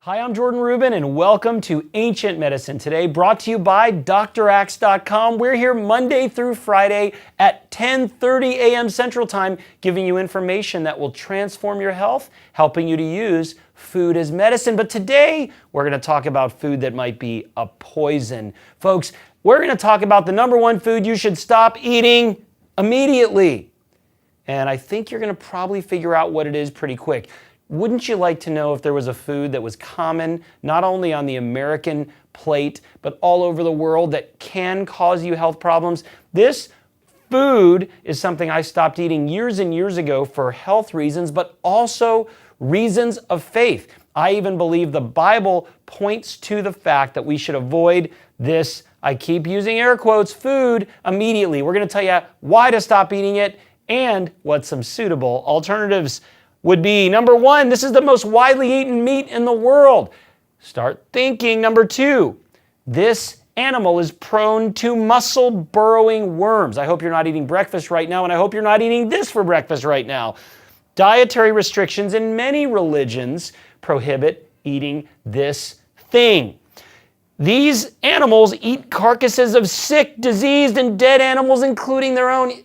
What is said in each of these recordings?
Hi, I'm Jordan Rubin, and welcome to Ancient Medicine Today, brought to you by DrAxe.com. We're here Monday through Friday at 10:30 a.m. Central Time, giving you information that will transform your health, helping you to use food as medicine. But today, we're going to talk about food that might be a poison. Folks, we're going to talk about the number one food you should stop eating immediately. And I think you're going to probably figure out what it is pretty quick. Wouldn't you like to know if there was a food that was common, not only on the American plate, but all over the world that can cause you health problems? This food is something I stopped eating years and years ago for health reasons, but also reasons of faith. I even believe the Bible points to the fact that we should avoid this, I keep using air quotes, food immediately. We're going to tell you why to stop eating it and what some suitable alternatives would be. Number one, this is the most widely eaten meat in the world. Start thinking. Number two, this animal is prone to muscle-burrowing worms. I hope you're not eating breakfast right now, and I hope you're not eating this for breakfast right now. Dietary restrictions in many religions prohibit eating this thing. These animals eat carcasses of sick, diseased, and dead animals, including their own.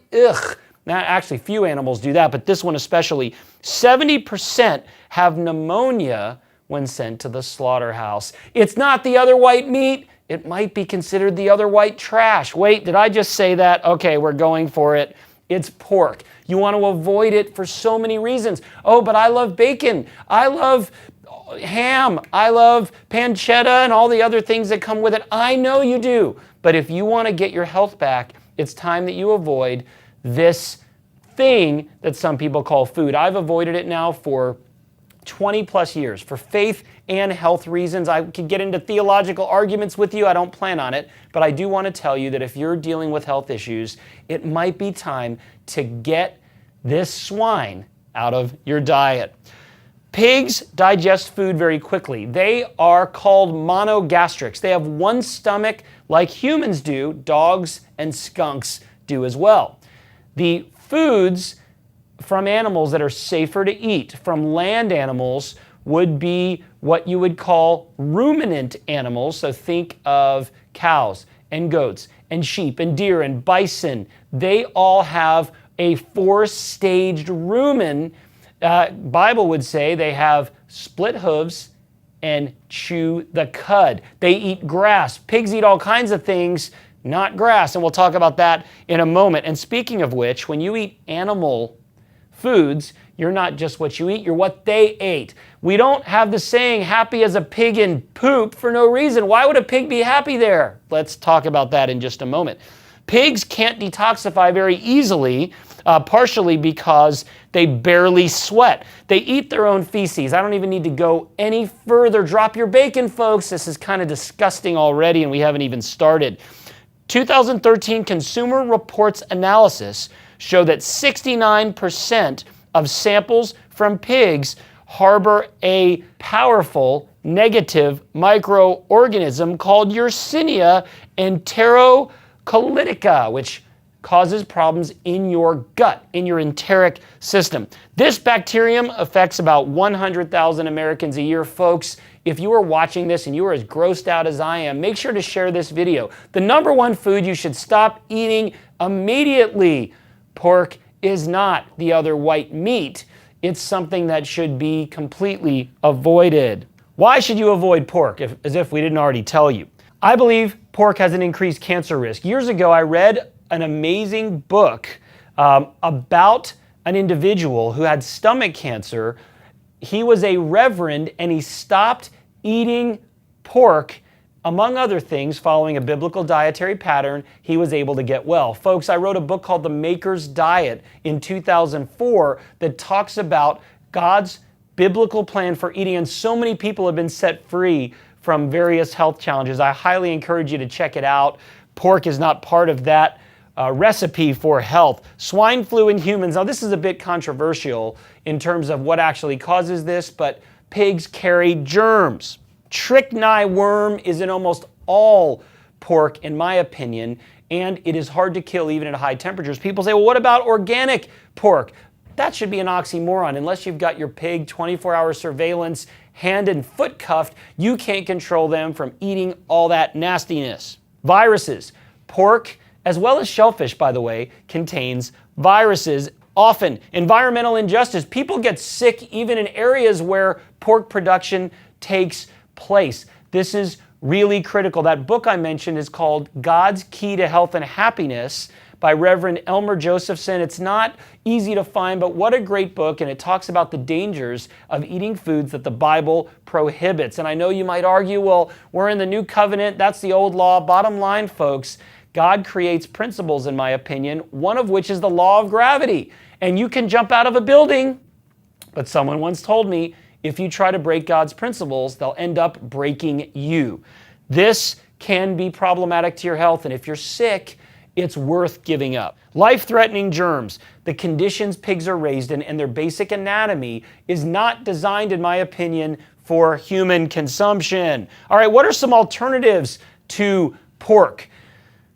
Now, actually, few animals do that, but this one especially. 70% have pneumonia when sent to the slaughterhouse. It's not the other white meat. It might be considered the other white trash. Wait, did I just say that? Okay, we're going for it. It's pork. You want to avoid it for so many reasons. Oh, but I love bacon. I love ham. I love pancetta and all the other things that come with it. I know you do. But if you want to get your health back, it's time that you avoid this thing that some people call food. I've avoided it now for 20 plus years for faith and health reasons. I could get into theological arguments with you. I don't plan on it, but I do want to tell you that if you're dealing with health issues, it might be time to get this swine out of your diet. Pigs digest food very quickly. They are called monogastrics. They have one stomach like humans do. Dogs and skunks do as well. The foods from animals that are safer to eat from land animals would be what you would call ruminant animals. So think of cows and goats and sheep and deer and bison. They all have a four-staged rumen. Bible would say they have split hooves and chew the cud. They eat grass. Pigs eat all kinds of things, not grass, and we'll talk about that in a moment. And speaking of which, when you eat animal foods, you're not just what you eat, you're what they ate. We don't have the saying, happy as a pig in poop, for no reason. Why would a pig be happy there? Let's talk about that in just a moment. Pigs can't detoxify very easily, partially because they barely sweat. They eat their own feces. I don't even need to go any further. Drop your bacon, folks. This is kind of disgusting already, and we haven't even started. 2013 Consumer Reports analysis showed that 69% of samples from pigs harbor a powerful negative microorganism called Yersinia enterocolitica, which causes problems in your gut, in your enteric system. This bacterium affects about 100,000 Americans a year. Folks, if you are watching this and you are as grossed out as I am, make sure to share this video. The number one food you should stop eating immediately. Pork is not the other white meat. It's something that should be completely avoided. Why should you avoid pork, as if we didn't already tell you? I believe pork has an increased cancer risk. Years ago, I read an amazing book about an individual who had stomach cancer. He was a reverend and he stopped eating pork, among other things, following a biblical dietary pattern. He was able to get well. Folks, I wrote a book called The Maker's Diet in 2004 that talks about God's biblical plan for eating, and so many people have been set free from various health challenges. I highly encourage you to check it out. Pork is not part of that recipe for health. Swine flu in humans. Now, this is a bit controversial in terms of what actually causes this, but pigs carry germs. Strychnine worm is in almost all pork, in my opinion, and it is hard to kill even at high temperatures. People say, well, what about organic pork? That should be an oxymoron unless you've got your pig 24-hour surveillance hand and foot cuffed, you can't control them from eating all that nastiness. Viruses. Pork, as well as shellfish, by the way, contains viruses. Often, environmental injustice. People get sick even in areas where pork production takes place. This is really critical. That book I mentioned is called God's Key to Health and Happiness by Reverend Elmer Josephson. It's not easy to find, but what a great book, and it talks about the dangers of eating foods that the Bible prohibits. And I know you might argue, well, we're in the new covenant, that's the old law. Bottom line, folks, God creates principles, in my opinion, one of which is the law of gravity. And you can jump out of a building, but someone once told me, if you try to break God's principles, they'll end up breaking you. This can be problematic to your health, and if you're sick, it's worth giving up. Life-threatening germs. The conditions pigs are raised in and their basic anatomy is not designed, in my opinion, for human consumption. All right, what are some alternatives to pork?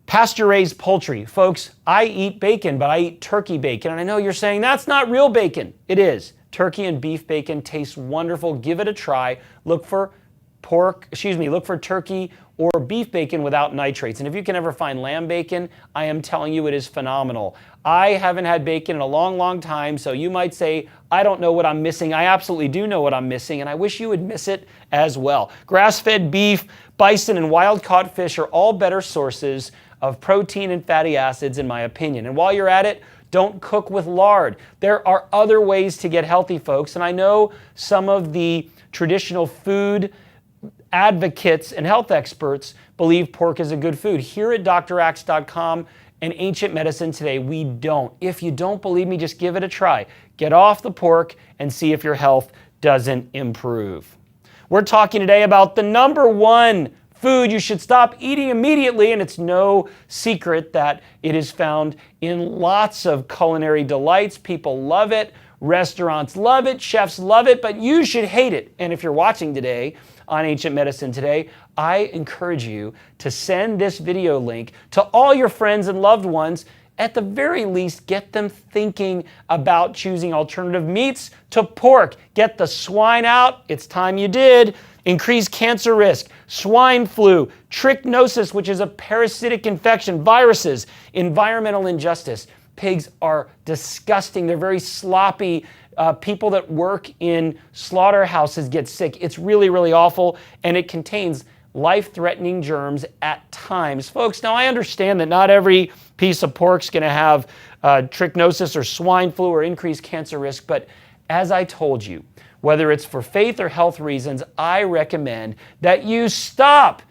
Pasture-raised poultry. Folks, I eat bacon, but I eat turkey bacon. And I know you're saying that's not real bacon. It is. Turkey and beef bacon tastes wonderful. Give it a try. Look for turkey or beef bacon without nitrates. And if you can ever find lamb bacon, I am telling you it is phenomenal. I haven't had bacon in a long, long time, so you might say, I don't know what I'm missing. I absolutely do know what I'm missing, and I wish you would miss it as well. Grass-fed beef, bison, and wild-caught fish are all better sources of protein and fatty acids, in my opinion. And while you're at it, don't cook with lard. There are other ways to get healthy, folks, and I know some of the traditional food advocates and health experts believe pork is a good food. Here at drax.com and Ancient Medicine Today, we don't. If you don't believe me, just give it a try. Get off the pork and see if your health doesn't improve. We're talking today about the number one food you should stop eating immediately, and it's no secret that it is found in lots of culinary delights. People love it, restaurants love it, chefs love it, but you should hate it. And if you're watching today on Ancient Medicine Today, I encourage you to send this video link to all your friends and loved ones. At the very least, get them thinking about choosing alternative meats to pork. Get the swine out. It's time you did. Increased cancer risk, swine flu, trichinosis, which is a parasitic infection, viruses, environmental injustice. Pigs are disgusting. They're very sloppy. People that work in slaughterhouses get sick. It's really, really awful, and it contains life-threatening germs at times. Folks, now I understand that not every piece of pork is going to have trichinosis or swine flu or increased cancer risk, but as I told you, whether it's for faith or health reasons, I recommend that you stop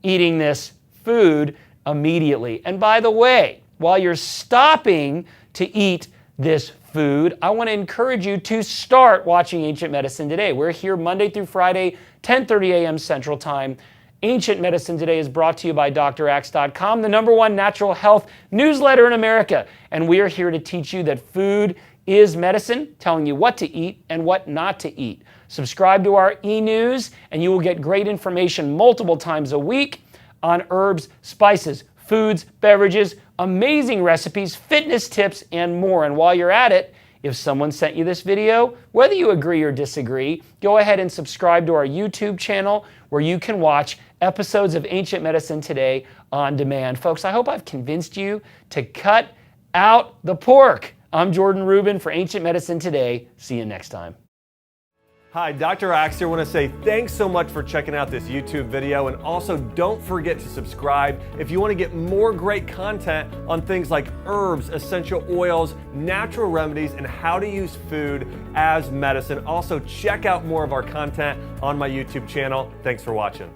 eating this food immediately. And by the way, while you're stopping to eat this food, I want to encourage you to start watching Ancient Medicine Today. We're here Monday through Friday, 10:30 a.m. Central Time. Ancient Medicine Today is brought to you by drax.com, the #1 natural health newsletter in America. And we are here to teach you that food is medicine, telling you what to eat and what not to eat. Subscribe to our e-news and you will get great information multiple times a week on herbs, spices, foods, beverages, amazing recipes, fitness tips, and more. And while you're at it, if someone sent you this video, whether you agree or disagree, go ahead and subscribe to our YouTube channel where you can watch episodes of Ancient Medicine Today on demand. Folks, I hope I've convinced you to cut out the pork. I'm Jordan Rubin for Ancient Medicine Today. See you next time. Hi, Dr. Axe here. I want to say thanks so much for checking out this YouTube video, and also don't forget to subscribe if you want to get more great content on things like herbs, essential oils, natural remedies, and how to use food as medicine. Also, check out more of our content on my YouTube channel. Thanks for watching.